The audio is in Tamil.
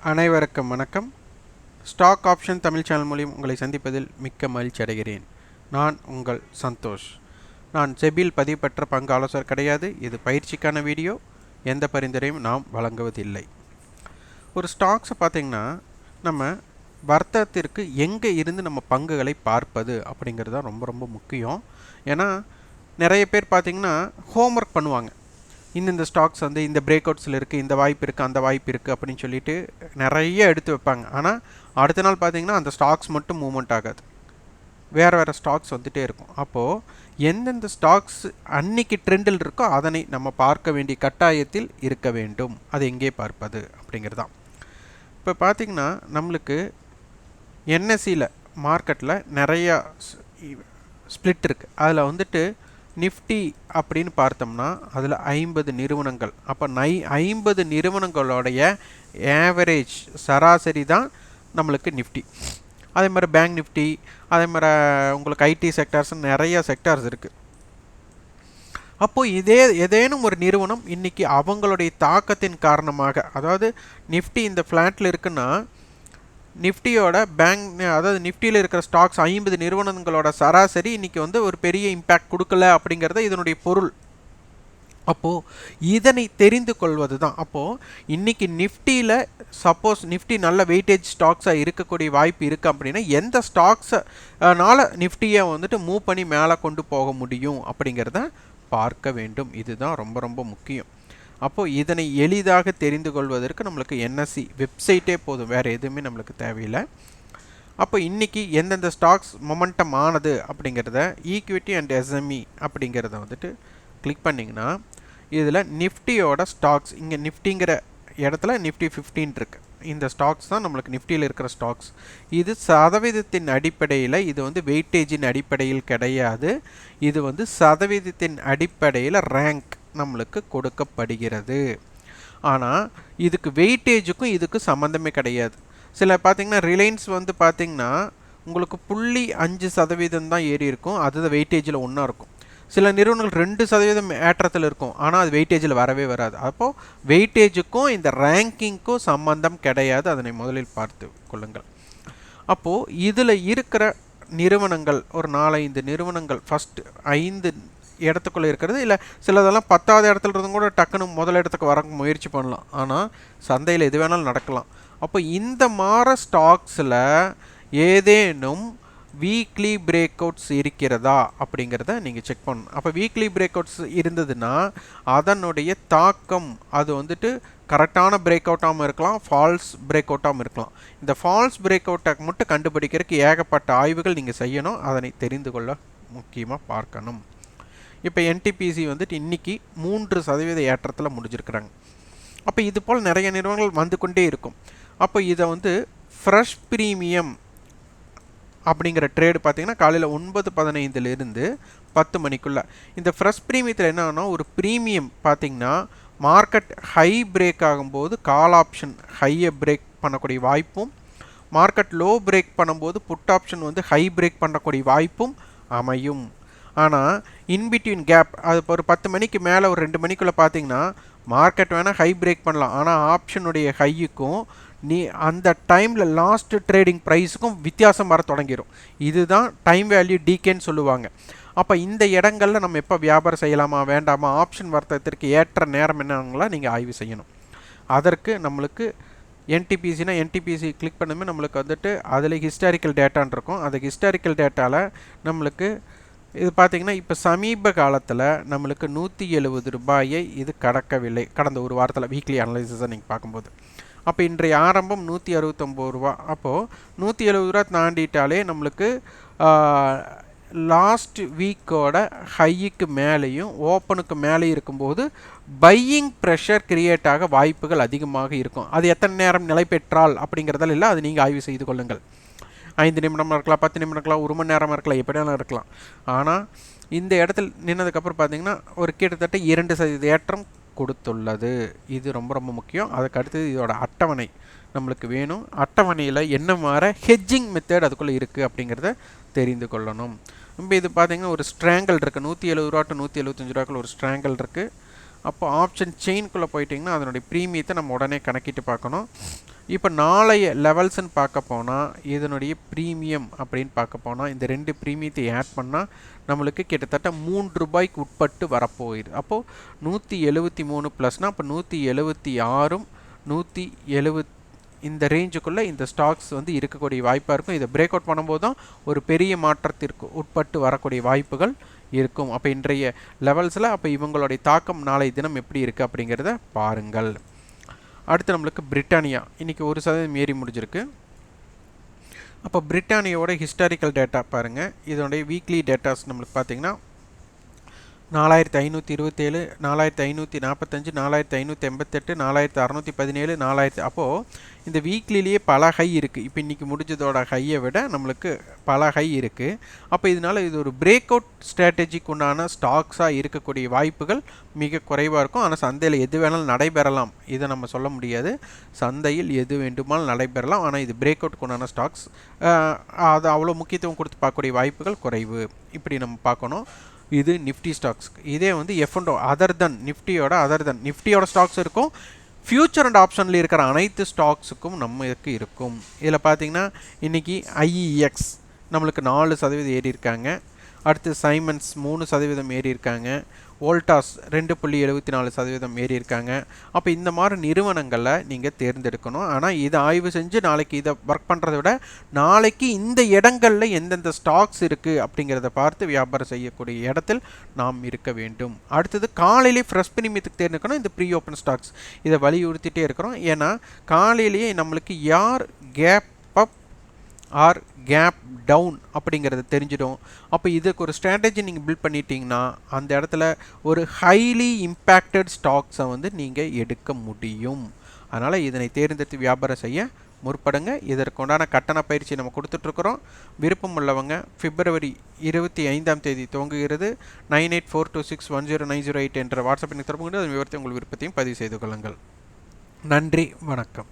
அனைவருக்கும் வணக்கம். ஸ்டாக் ஆப்ஷன் தமிழ் சேனல் மூலம் உங்களை சந்திப்பதில் மிக்க மகிழ்ச்சி அடைகிறேன். நான் உங்கள் சந்தோஷ். நான் செபியில் பதிவு பெற்ற பங்கு ஆலோசகர் கிடையாது. இது பயிற்சிக்கான வீடியோ. எந்த பரிந்துரையும் நாம் வழங்குவதில்லை. ஒரு ஸ்டாக்ஸை பார்த்திங்கன்னா நம்ம வர்த்தகத்திற்கு எங்கே இருந்து நம்ம பங்குகளை பார்ப்பது அப்படிங்கிறது தான் ரொம்ப ரொம்ப முக்கியம். ஏன்னா நிறைய பேர் பார்த்திங்கன்னா ஹோம்ஒர்க் பண்ணுவாங்க. இந்த ஸ்டாக்ஸ் வந்து இந்த பிரேக் அவுட்ஸில் இருக்குது, இந்த வாய்ப்பு இருக்குது, அந்த வாய்ப்பு இருக்குது அப்படின்னு சொல்லிட்டு நிறைய எடுத்து வைப்பாங்க. ஆனால் அடுத்த நாள் பார்த்திங்கன்னா அந்த ஸ்டாக்ஸ் மட்டும் மூவ்மெண்ட் ஆகாது, வேறு ஸ்டாக்ஸ் வந்துகிட்டே இருக்கும். அப்போது எந்தெந்த ஸ்டாக்ஸ் அன்னைக்கு ட்ரெண்டில் இருக்கோ அதனை நம்ம பார்க்க வேண்டிய கட்டாயத்தில் இருக்க வேண்டும். அது எங்கே பார்ப்பது அப்படிங்கிறது தான். இப்போ பார்த்திங்கன்னா நம்மளுக்கு என்எஸ்சியில் மார்க்கெட்டில் நிறையா ஸ்ப்ளிட் இருக்குது. அதில் வந்துட்டு நிஃப்டி அப்படின்னு பார்த்தோம்னா அதில் 50 நிறுவனங்கள். அப்போ 50 நிறுவனங்களுடைய ஆவரேஜ் சராசரி தான் நம்மளுக்கு நிஃப்டி. அதே மாதிரி பேங்க் நிஃப்டி, அதே மாதிரி உங்களுக்கு ஐடி செக்டார்ஸ், நிறைய செக்டார்ஸ் இருக்குது. அப்போது ஏதேனும் ஒரு நிறுவனம் இன்றைக்கி அவங்களுடைய தாக்கத்தின் காரணமாக, அதாவது நிஃப்டி இந்த ஃப்ளாட்டில் இருக்குன்னா நிஃப்டியோட அதாவது நிஃப்டியில் இருக்கிற ஸ்டாக்ஸ் 50 நிறுவனங்களோட சராசரி இன்றைக்கி வந்து ஒரு பெரிய இம்பேக்ட் கொடுக்கல அப்படிங்கிறத இதனுடைய பொருள். அப்போது இதனை தெரிந்து கொள்வது தான். அப்போது இன்றைக்கி நிஃப்டியில் சப்போஸ் நிஃப்டி நல்ல வெயிட்டேஜ் ஸ்டாக்ஸாக இருக்கக்கூடிய வாய்ப்பு இருக்குது அப்படின்னா எந்த ஸ்டாக்ஸனால நிஃப்டியை வந்துட்டு மூவ் பண்ணி மேலே கொண்டு போக முடியும் அப்படிங்கிறத பார்க்க வேண்டும். இதுதான் ரொம்ப ரொம்ப முக்கியம். அப்போது இதனை எளிதாக தெரிந்து கொள்வதற்கு நம்மளுக்கு என்எஸ்சி வெப்சைட்டே போதும், வேறு எதுவுமே நம்மளுக்கு தேவையில்லை. அப்போ இன்றைக்கி எந்தெந்த ஸ்டாக்ஸ் மொமெண்டம் ஆனது அப்படிங்கிறத ஈக்விட்டி அண்ட் எஸ்எம்இ அப்படிங்கிறத வந்துட்டு கிளிக் பண்ணிங்கன்னா இதில் நிஃப்டியோட ஸ்டாக்ஸ், இங்கே நிஃப்டிங்கிற இடத்துல நிஃப்டி 15 இருக்குது. இந்த ஸ்டாக்ஸ் தான் நம்மளுக்கு நிஃப்டியில் இருக்கிற ஸ்டாக்ஸ். இது சதவீதத்தின் அடிப்படையில், இது வந்து வெயிட்டேஜின் அடிப்படையில் கிடையாது. இது வந்து சதவீதத்தின் அடிப்படையில் ரேங்க் நம்மளுக்கு கொடுக்கப்படுகிறது. ஆனால் இதுக்கு வெயிட்டேஜுக்கும் இதுக்கு சம்மந்தமே கிடையாது. சில பார்த்திங்கன்னா ரிலையன்ஸ் வந்து பார்த்திங்கன்னா உங்களுக்கு 0.5% தான் ஏறி இருக்கும், அது வெயிட்டேஜில் ஒன்றா இருக்கும். சில நிறுவனங்கள் 2% ஏற்றத்தில் இருக்கும், ஆனால் அது வெயிட்டேஜில் வரவே வராது. அப்போது வெயிட்டேஜுக்கும் இந்த ரேங்கிங்க்கும் சம்பந்தம் கிடையாது. அதனை முதலில் பார்த்து கொள்ளுங்கள். அப்போது இதில் இருக்கிற நிறுவனங்கள் ஒரு 4-5 நிறுவனங்கள் ஃபஸ்ட்டு 5 இடத்துக்குள்ளே இருக்கிறது. இல்லை சிலதெல்லாம் 10வது இடத்துல இருந்தும் கூட டக்குன்னு முதல் இடத்துக்கு வர முயற்சி பண்ணலாம். ஆனால் சந்தையில் எது வேணாலும் நடக்கலாம். அப்போ இந்த மாதிரி ஸ்டாக்ஸில் ஏதேனும் வீக்லி பிரேக் அவுட்ஸ் இருக்கிறதா அப்படிங்கிறத நீங்கள் செக் பண்ணணும். அப்போ வீக்லி பிரேக் அவுட்ஸ் இருந்ததுன்னா அதனுடைய தாக்கம் அது வந்துட்டு கரெக்டான பிரேக் அவுட்டாகவும் இருக்கலாம், ஃபால்ஸ் பிரேக் அவுட்டாகவும் இருக்கலாம். இந்த ஃபால்ஸ் பிரேக் அவுட்டை மட்டும் கண்டுபிடிக்கிறதுக்கு ஏகப்பட்ட ஆய்வுகள் நீங்கள் செய்யணும். அதனை தெரிந்து கொள்ள முக்கியமாக பார்க்கணும். இப்போ என்டிபிசி வந்துட்டு இன்றைக்கி 3% ஏற்றத்தில் முடிஞ்சிருக்கிறாங்க. அப்போ இது போல் நிறைய நிறுவனங்கள் வந்து கொண்டே இருக்கும். அப்போ இதை வந்து ஃப்ரெஷ் ப்ரீமியம் அப்படிங்கிற ட்ரேடு பார்த்திங்கன்னா காலையில் 9:15 10 மணிக்குள்ளே. இந்த ஃப்ரெஷ் ப்ரீமியத்தில் என்னன்னா ஒரு ப்ரீமியம் பார்த்திங்கன்னா மார்க்கெட் ஹை பிரேக் ஆகும்போது கால் ஆப்ஷன் ஹையை பிரேக் பண்ணக்கூடிய வாய்ப்பும், மார்க்கெட் லோ பிரேக் பண்ணும்போது புட் ஆப்ஷன் வந்து ஹை பிரேக் பண்ணக்கூடிய வாய்ப்பும் அமையும். ஆனால் இன்பிட்வீன் கேப் அது ஒரு 10 மணிக்கு மேலே ஒரு 2 மணிக்குள்ளே பார்த்தீங்கன்னா மார்க்கெட் வேணால் ஹை பிரேக் பண்ணலாம், ஆனால் ஆப்ஷனுடைய ஹையுக்கும் அந்த டைமில் லாஸ்ட் ட்ரேடிங் ப்ரைஸுக்கும் வித்தியாசம் வர தொடங்கிடும். இதுதான் டைம் வேல்யூ டிகேன்னு சொல்லுவாங்க. அப்போ இந்த இடங்களில் நம்ம எப்போ வியாபாரம் செய்யலாமா வேண்டாமா, ஆப்ஷன் வர்த்தகத்திற்கு ஏற்ற நேரம் என்னங்களா நீங்கள் ஆய்வு செய்யணும். அதற்கு நம்மளுக்கு என்டிபிசி கிளிக் பண்ணுமே நம்மளுக்கு வந்துட்டு அதில் ஹிஸ்டாரிக்கல் டேட்டான் இருக்கும். அந்த ஹிஸ்டாரிக்கல் டேட்டாவில் நம்மளுக்கு இது பார்த்திங்கன்னா இப்போ சமீப காலத்தில் நம்மளுக்கு 170 ரூபாயை இது கடக்கவில்லை. கடந்த ஒரு வாரத்தில் வீக்லி அனலைசிஸை நீங்கள் பார்க்கும்போது அப்போ இன்றைய ஆரம்பம் 169 ரூபா. அப்போது 170 ரூபா தாண்டிட்டாலே நம்மளுக்கு லாஸ்ட் வீக்கோட ஹைக்கு மேலேயும் ஓப்பனுக்கு மேலே இருக்கும்போது பையிங் ப்ரெஷர் கிரியேட் ஆக வாய்ப்புகள் அதிகமாக இருக்கும். அது எத்தனை நேரம் நிலை பெற்றால் அப்படிங்கிறதால இல்லை, அது நீங்கள் ஆய்வு செய்து கொள்ளுங்கள். 5 நிமிடமாக இருக்கலாம், 10 நிமிடம் இருக்கலாம், 1 மணி நேரமாக இருக்கலாம், எப்படியாலும் இருக்கலாம். ஆனால் இந்த இடத்துல நின்னதுக்கப்புறம் பார்த்திங்கன்னா ஒரு கிட்டத்தட்ட 2% ஏற்றம் கொடுத்துள்ளது. இது ரொம்ப ரொம்ப முக்கியம். அதுக்கு அடுத்தது இதோட அட்டவணை நம்மளுக்கு வேணும். அட்டவணையில் என்ன மாதிரி ஹெட்ஜிங் மெத்தட் அதுக்குள்ளே இருக்குது அப்படிங்கிறத தெரிந்து கொள்ளணும். இப்போ இது பார்த்திங்கன்னா ஒரு ஸ்ட்ராங்கல் இருக்குது, 170 ரூபா டு 175 ரூபாய்க்குள்ள ஒரு ஸ்ட்ராங்கல் இருக்குது. அப்போ ஆப்ஷன் செயின்குள்ளே போயிட்டிங்கன்னா அதனுடைய ப்ரீமியத்தை நம்ம உடனே கணக்கிட்டு பார்க்கணும். இப்போ நாளைய லெவல்ஸ்ன்னு பார்க்க போனால் இதனுடைய ப்ரீமியம் அப்படின்னு பார்க்க போனால் இந்த 2 ப்ரீமியத்தை ஆட் பண்ணால் நம்மளுக்கு கிட்டத்தட்ட 3 ரூபாய்க்கு உட்பட்டு வரப்போகுது. அப்போது 173 ப்ளஸ்னால் அப்போ 176ம் 170 இந்த ரேஞ்சுக்குள்ளே இந்த ஸ்டாக்ஸ் வந்து இருக்கக்கூடிய வாய்ப்பாக இருக்கும். இதை பிரேக் அவுட் பண்ணும்போது தான் ஒரு பெரிய மாற்றத்திற்கு உட்பட்டு வரக்கூடிய வாய்ப்புகள் இருக்கும். அப்போ இன்றைய லெவல்ஸில் அப்போ இவங்களுடைய தாக்கம் நாளை தினம் எப்படி இருக்குது அப்படிங்கிறத பாருங்கள். அடுத்து நம்மளுக்கு பிரிட்டானியா இன்றைக்கி 1% ஏறி முடிஞ்சிருக்கு. அப்போ பிரிட்டானியாவோட ஹிஸ்டாரிக்கல் டேட்டா பாருங்கள். இதனுடைய வீக்லி டேட்டாஸ் நம்மளுக்கு பார்த்திங்கன்னா 4527, 4545, 4588, 4617, 4000. அப்போது இந்த வீக்லிலேயே பல ஹை இருக்குது. இப்போ இன்றைக்கி முடிஞ்சதோட ஹையை விட நம்மளுக்கு பல ஹை இருக்குது. அப்போ இதனால் இது ஒரு பிரேக் அவுட் ஸ்ட்ராட்டஜிக்கு உண்டான ஸ்டாக்ஸாக இருக்கக்கூடிய வாய்ப்புகள் மிக குறைவாக இருக்கும். ஆனால் சந்தையில் எது வேணாலும் நடைபெறலாம், இதை நம்ம சொல்ல முடியாது. சந்தையில் எது வேண்டுமானாலும் நடைபெறலாம். ஆனால் இது பிரேக் அவுட்க்கு உண்டான ஸ்டாக்ஸ், அது அவ்வளோ முக்கியத்துவம் கொடுத்து பார்க்கக்கூடிய வாய்ப்புகள் குறைவு. இப்படி நம்ம பார்க்கணும். இது நிஃப்டி ஸ்டாக்ஸ். இதே வந்து எஃப்என்டோ நிஃப்டியோட ஸ்டாக்ஸ் இருக்கும். ஃபியூச்சர் அண்ட் ஆப்ஷனில் இருக்கிற அனைத்து ஸ்டாக்ஸுக்கும் நம்மளுக்கு இருக்கும். இதில் பார்த்தீங்கன்னா இன்றைக்கி ஐஇஎக்ஸ் நம்மளுக்கு 4% ஏறி இருக்காங்க. அடுத்து சைமன்ஸ் 3% ஏறி இருக்காங்க. வோல்டாஸ் 2.74% ஏறி இருக்காங்க. அப்போ இந்த மாதிரி நிறுவனங்களை நீங்கள் தேர்ந்தெடுக்கணும். ஆனால் இதை ஆய்வு செஞ்சு நாளைக்கு இதை ஒர்க் பண்ணுறதை விட நாளைக்கு இந்த இடங்களில் எந்தெந்த ஸ்டாக்ஸ் இருக்குது அப்படிங்கிறத பார்த்து வியாபாரம் செய்யக்கூடிய இடத்தில் நாம் இருக்க வேண்டும். அடுத்தது காலையிலே ஃப்ரெஷ் பிரீமியத்துக்கு தேர்ந்தெடுக்கணும். இந்த ப்ரீ ஓப்பன் ஸ்டாக்ஸ் இதை வலியுறுத்திட்டே இருக்கிறோம். ஏன்னா காலையிலேயே நம்மளுக்கு யார் gap up or gap down அப்படிங்கிறது தெரிஞ்சிடும். அப்போ இதுக்கு ஒரு ஸ்ட்ராட்டஜி நீங்கள் பில்ட் பண்ணிட்டீங்கன்னா அந்த இடத்துல ஒரு ஹைலி இம்பேக்டட் ஸ்டாக்ஸை வந்து நீங்கள் எடுக்க முடியும். அதனால் இதனை தேர்ந்தெடுத்து வியாபாரம் செய்ய முற்படுங்க. இதற்குண்டான கட்டண பயிற்சி நம்ம கொடுத்துட்ருக்குறோம். விருப்பம் உள்ளவங்க February 25 துவங்குகிறது. 9842610908 என்ற வாட்ஸ்அப் எண்ணுக்கு தொடர்பு கொண்டு அதன் விவரத்தை உங்கள் விருப்பத்தையும் பதிவு செய்து கொள்ளுங்கள். நன்றி, வணக்கம்.